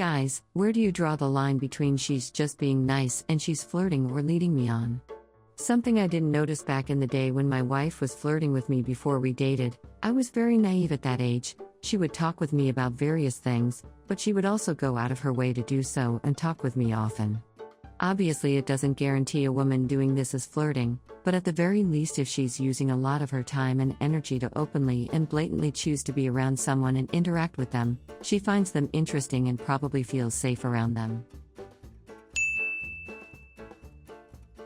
Guys, where do you draw the line between she's just being nice and she's flirting or leading me on? Something I didn't notice back in the day when my wife was flirting with me before we dated. I was very naive at that age. She would talk with me about various things, but she would also go out of her way to do so and talk with me often. Obviously, it doesn't guarantee a woman doing this is flirting, but at the very least, if she's using a lot of her time and energy to openly and blatantly choose to be around someone and interact with them, she finds them interesting and probably feels safe around them.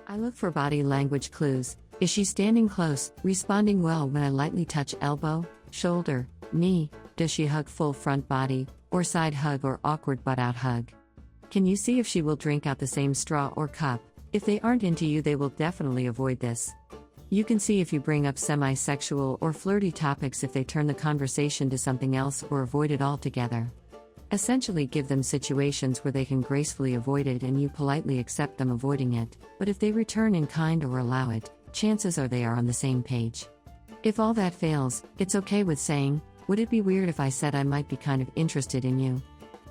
I look for body language clues. Is she standing close, responding well when I lightly touch elbow, shoulder, knee? Does she hug full front body, or side hug or awkward butt out hug? Can you see if she will drink out the same straw or cup? If they aren't into you, they will definitely avoid this. You can see if you bring up semi-sexual or flirty topics if they turn the conversation to something else or avoid it altogether. Essentially, give them situations where they can gracefully avoid it and you politely accept them avoiding it, but if they return in kind or allow it, chances are they are on the same page. If all that fails, it's okay with saying, "Would it be weird if I said I might be kind of interested in you?"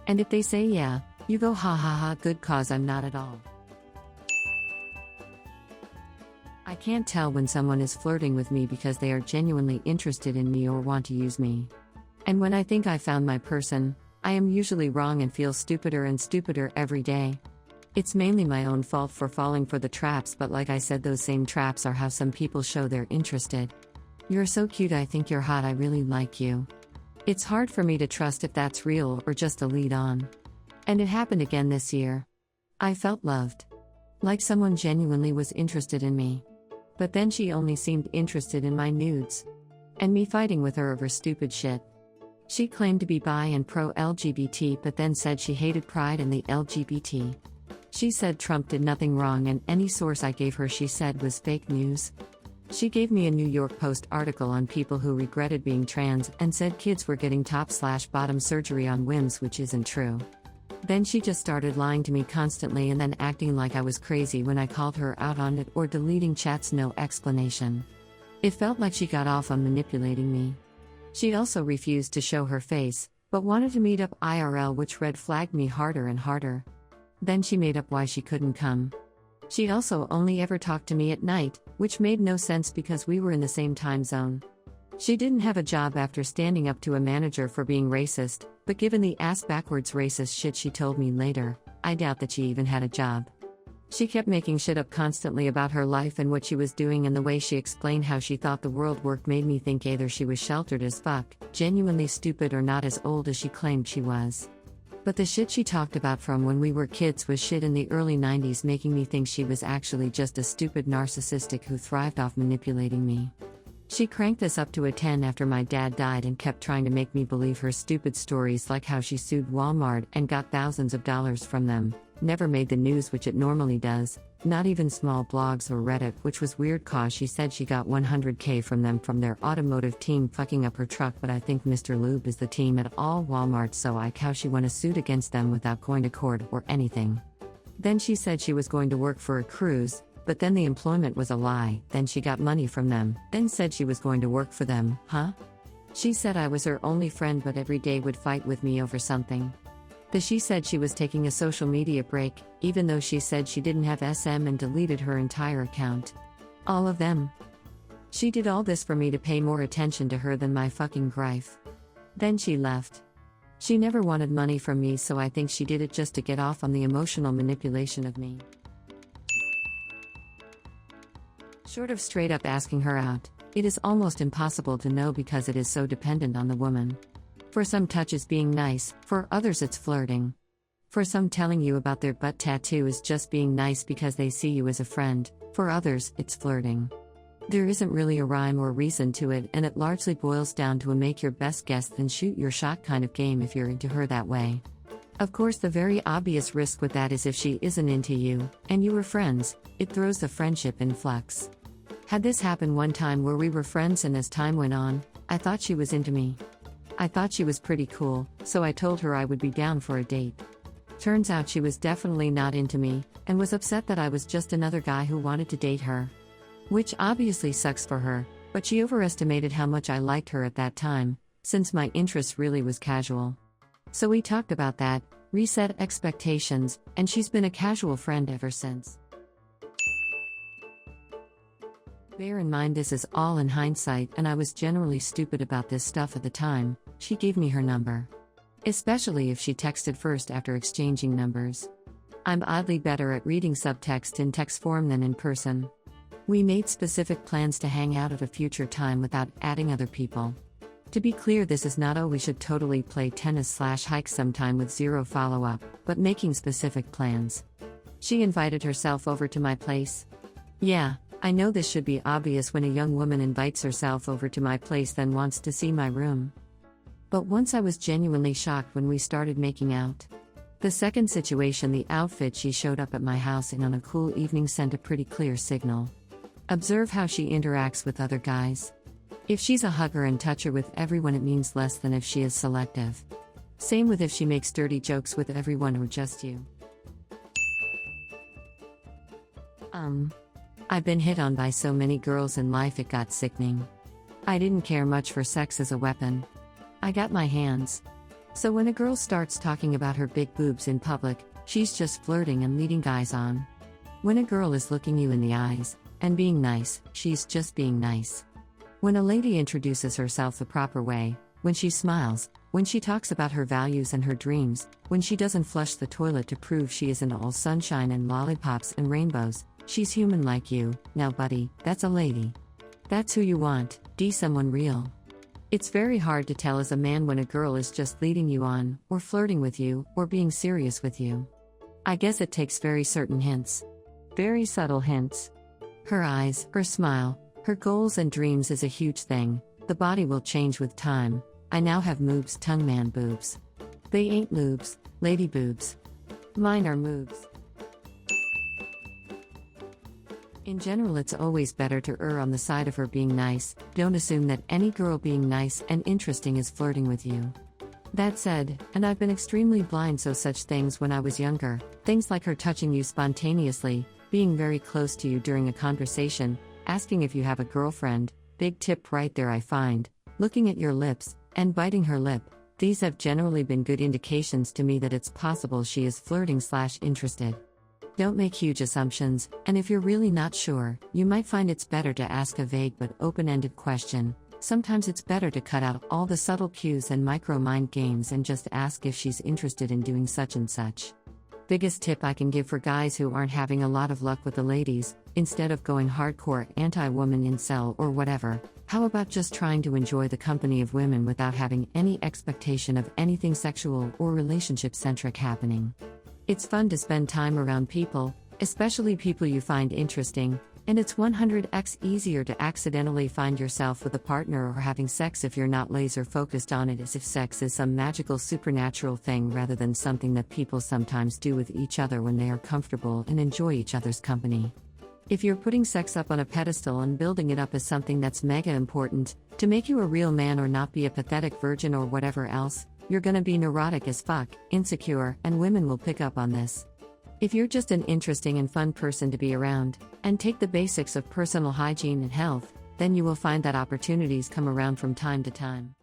And if they say yeah, you go ha ha ha, good, cause I'm not at all. I can't tell when someone is flirting with me because they are genuinely interested in me or want to use me. And when I think I found my person, I am usually wrong and feel stupider and stupider every day. It's mainly my own fault for falling for the traps, but like I said, those same traps are how some people show they're interested. You're so cute, I think you're hot, I really like you. It's hard for me to trust if that's real or just a lead on. And it happened again this year. I felt loved. Like someone genuinely was interested in me. But then she only seemed interested in my nudes. And me fighting with her over stupid shit. She claimed to be bi and pro-LGBT but then said she hated pride and the LGBT. She said Trump did nothing wrong and any source I gave her she said was fake news. She gave me a New York Post article on people who regretted being trans and said kids were getting top/bottom surgery on whims, which isn't true. Then she just started lying to me constantly and then acting like I was crazy when I called her out on it or deleting chats, no explanation. It felt like she got off on manipulating me. She also refused to show her face, but wanted to meet up IRL, which red flagged me harder and harder. Then she made up why she couldn't come. She also only ever talked to me at night, which made no sense because we were in the same time zone. She didn't have a job after standing up to a manager for being racist, but given the ass-backwards racist shit she told me later, I doubt that she even had a job. She kept making shit up constantly about her life and what she was doing, and the way she explained how she thought the world worked made me think either she was sheltered as fuck, genuinely stupid, or not as old as she claimed she was. But the shit she talked about from when we were kids was shit in the early 90s, making me think she was actually just a stupid narcissistic who thrived off manipulating me. She cranked this up to a 10 after my dad died and kept trying to make me believe her stupid stories, like how she sued Walmart and got thousands of dollars from them. Never made the news, which it normally does, not even small blogs or Reddit, which was weird cause she said she got $100K from them from their automotive team fucking up her truck, but I think Mr. Lube is the team at all Walmart, so how she won a suit against them without going to court or anything. Then she said she was going to work for a cruise, but then the employment was a lie, then she got money from them, then said she was going to work for them, huh? She said I was her only friend but every day would fight with me over something. She said she was taking a social media break, even though she said she didn't have SM and deleted her entire account. All of them. She did all this for me to pay more attention to her than my fucking grife. Then she left. She never wanted money from me, so I think she did it just to get off on the emotional manipulation of me. Short of straight up asking her out, it is almost impossible to know because it is so dependent on the woman. For some, touch is being nice, for others it's flirting. For some, telling you about their butt tattoo is just being nice because they see you as a friend, for others, it's flirting. There isn't really a rhyme or reason to it, and it largely boils down to a make your best guess then shoot your shot kind of game if you're into her that way. Of course, the very obvious risk with that is if she isn't into you, and you were friends, it throws the friendship in flux. Had this happen one time where we were friends and as time went on, I thought she was into me. I thought she was pretty cool, so I told her I would be down for a date. Turns out she was definitely not into me, and was upset that I was just another guy who wanted to date her. Which obviously sucks for her, but she overestimated how much I liked her at that time, since my interest really was casual. So we talked about that, reset expectations, and she's been a casual friend ever since. Bear in mind this is all in hindsight, and I was generally stupid about this stuff at the time. She gave me her number. Especially if she texted first after exchanging numbers. I'm oddly better at reading subtext in text form than in person. We made specific plans to hang out at a future time without adding other people. To be clear, this is not we should totally play tennis/hike sometime with zero follow-up, but making specific plans. She invited herself over to my place. Yeah, I know this should be obvious when a young woman invites herself over to my place then wants to see my room. But once I was genuinely shocked when we started making out. The second situation, the outfit she showed up at my house in on a cool evening sent a pretty clear signal. Observe how she interacts with other guys. If she's a hugger and toucher with everyone, it means less than if she is selective. Same with if she makes dirty jokes with everyone or just you. I've been hit on by so many girls in life it got sickening. I didn't care much for sex as a weapon. I got my hands. So when a girl starts talking about her big boobs in public, she's just flirting and leading guys on. When a girl is looking you in the eyes and being nice, she's just being nice. When a lady introduces herself the proper way, when she smiles, when she talks about her values and her dreams, when she doesn't flush the toilet to prove she isn't all sunshine and lollipops and rainbows, she's human like you. Now buddy, that's a lady. That's who you want, someone real. It's very hard to tell as a man when a girl is just leading you on, or flirting with you, or being serious with you. I guess it takes very certain hints. Very subtle hints. Her eyes, her smile, her goals and dreams is a huge thing. The body will change with time. I now have moobs, tongue man boobs. They ain't lubes, lady boobs. Mine are moobs. In general, it's always better to err on the side of her being nice. Don't assume that any girl being nice and interesting is flirting with you. That said, and I've been extremely blind so such things when I was younger, things like her touching you spontaneously, being very close to you during a conversation, asking if you have a girlfriend, big tip right there I find, looking at your lips, and biting her lip, these have generally been good indications to me that it's possible she is flirting/interested. Don't make huge assumptions, and if you're really not sure, you might find it's better to ask a vague but open-ended question. Sometimes it's better to cut out all the subtle cues and micro-mind games and just ask if she's interested in doing such and such. Biggest tip I can give for guys who aren't having a lot of luck with the ladies, instead of going hardcore anti-woman incel or whatever, how about just trying to enjoy the company of women without having any expectation of anything sexual or relationship-centric happening? It's fun to spend time around people, especially people you find interesting, and it's 100x easier to accidentally find yourself with a partner or having sex if you're not laser focused on it, as if sex is some magical supernatural thing rather than something that people sometimes do with each other when they are comfortable and enjoy each other's company. If you're putting sex up on a pedestal and building it up as something that's mega important, to make you a real man or not be a pathetic virgin or whatever else, you're gonna be neurotic as fuck, insecure, and women will pick up on this. If you're just an interesting and fun person to be around, and take the basics of personal hygiene and health, then you will find that opportunities come around from time to time.